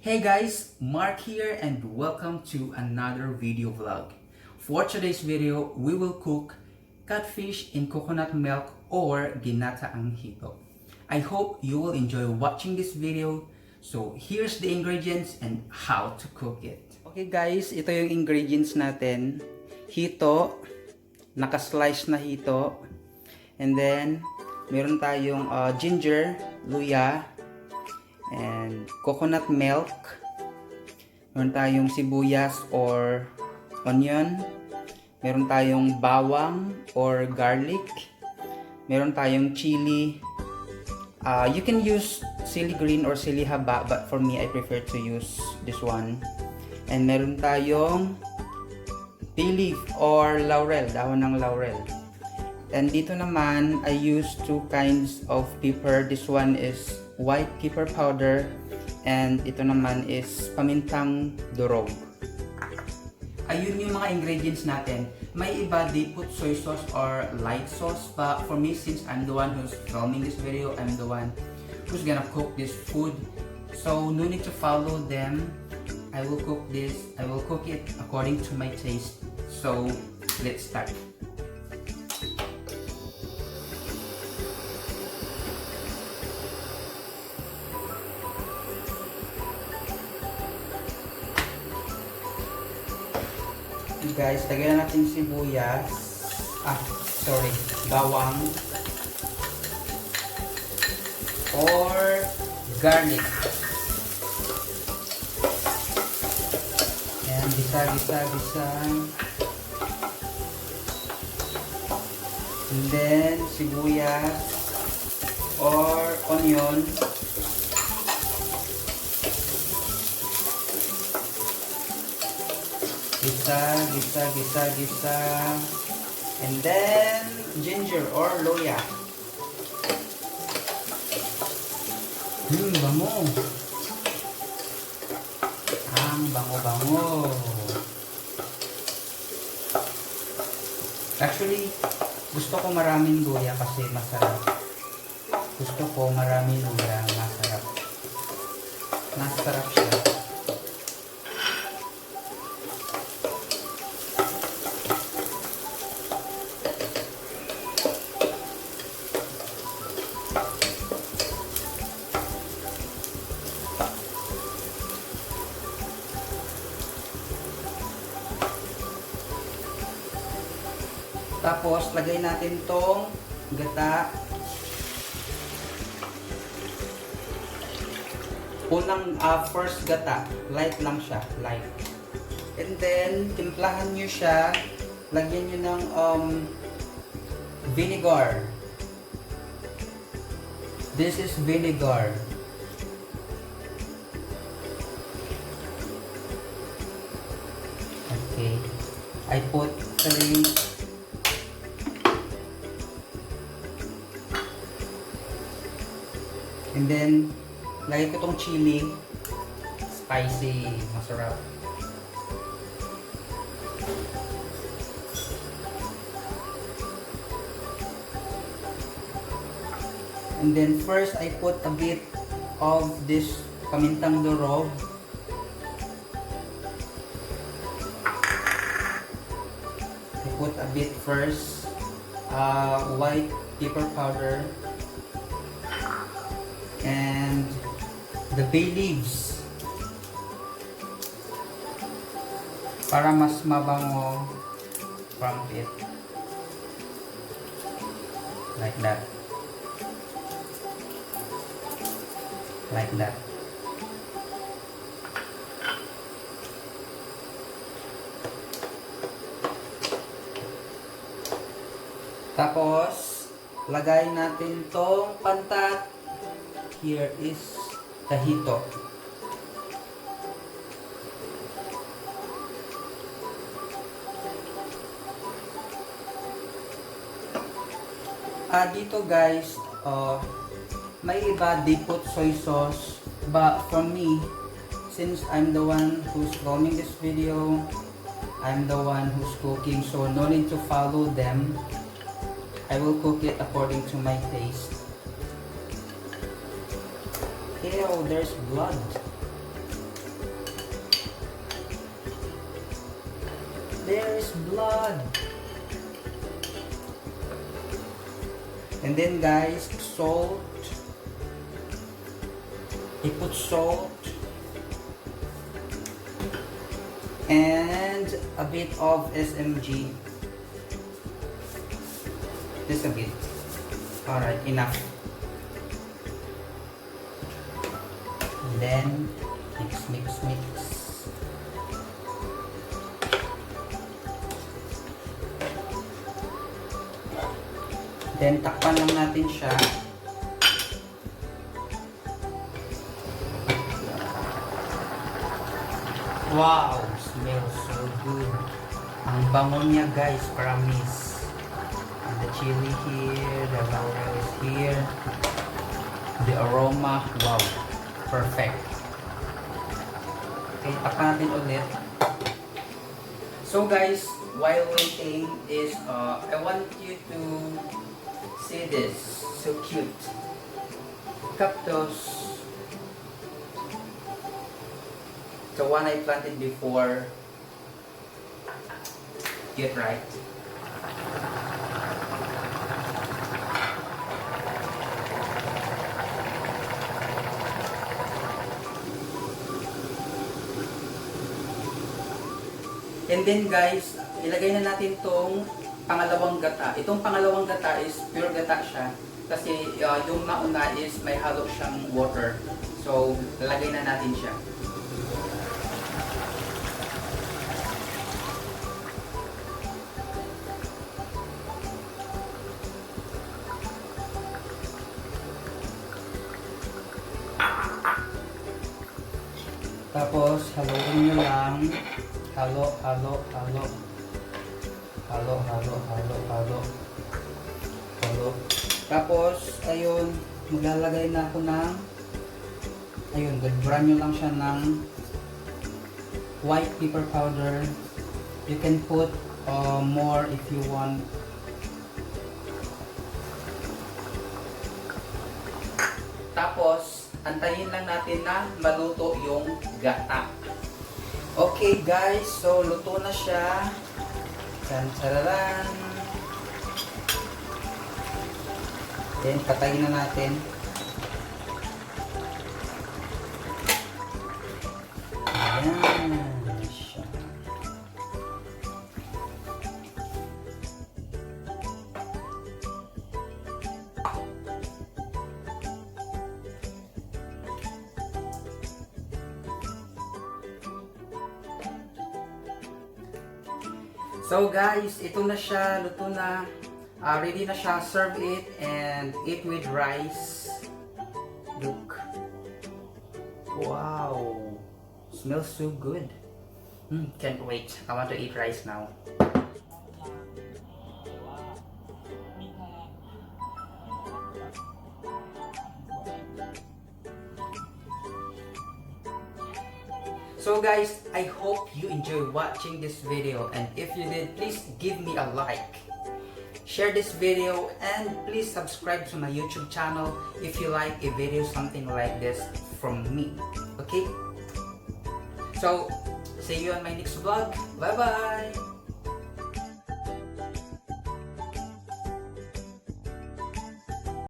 Hey guys, Mark here and welcome to another video vlog. For today's video, we will cook catfish in coconut milk or ginataang hito. I hope you will enjoy watching this video. So here's the ingredients and how to cook it. Okay guys, ito yung ingredients natin. Hito, naka-slice na hito. And then, meron tayong ginger, luya, and coconut milk. Meron tayong sibuyas or onion. Meron tayong bawang or garlic. Meron tayong chili. You can use chili green or chili haba, but for me, I prefer to use this one. And meron tayong bay leaf or laurel, dahon ng laurel. And dito naman, I use two kinds of pepper. This one is white pepper powder and ito naman is pamintang durog. Ayun yung mga ingredients natin. May iba, they put soy sauce or light sauce, but for me, since I'm the one who's filming this video, I'm the one who's gonna cook this food, so no need to follow them. I will cook it according to my taste. So let's start. Guys, lagyan natin sibuyas, bawang or garlic. Ayan, gisa. And then, sibuyas or onion. Gisa. And then, ginger or luya. Bango. Ang bango. Actually, gusto ko maraming luya kasi masarap. Masarap siya. Tapos, lagay natin tong gata. First gata, light lang siya, light. And then, timplahan nyo siya. Lagyan nyo ng vinegar. This is vinegar. Okay. I put 3. And then, lagay ko itong chili. Spicy. Masarap. And then, first, I put a bit of this pamintang durog. I put a bit first. White pepper powder. And the bay leaves para mas mabango from it, like that. Tapos lagay natin tong pantat. Here is the hito. Dito guys, may iba they put soy sauce, but for me, since I'm the one who's filming this video, I'm the one who's cooking, so no need to follow them. I will cook it according to my taste. Ew, there's blood. there is blood. And then guys, salt. I put salt. And a bit of SMG. Just a bit. Alright, enough. And then mix, mix, mix. Then takpan lang natin siya. Wow, smells so good. Ang bango niya guys, promise. And the chili here, the laurel is here. The aroma, wow, perfect. Okay, takpan natin ulit. So guys, while waiting is, I want you to see this, so cute. Cactus. The one I planted before. Cute, right? And then guys, ilagay na natin tong pangalawang gata. Itong pangalawang gata is pure gata siya. Kasi yung nauna is may halo siyang water. So, lalagay na natin siya. Tapos, haluin nyo lang. Halo, halo, halo. Halo, halo, halo, halo. Halo. Tapos, ayun, maglalagay na ako ng, ayun, gagburan nyo lang siya ng white pepper powder. You can put more if you want. Tapos, antayin lang natin na maluto yung gata. Okay guys, so luto na siya. Tantararan. Then, patayin na natin. Ayan siya. So guys, ito na siya, luto na. Ready na siya, serve it and eat with rice. Look. Wow. Smells so good. Can't wait. I want to eat rice now. So guys, I hope you enjoy watching this video, and if you did, please give me a like. Share this video and please subscribe to my YouTube channel if you like a video something like this from me. Okay? So, see you on my next vlog. Bye bye!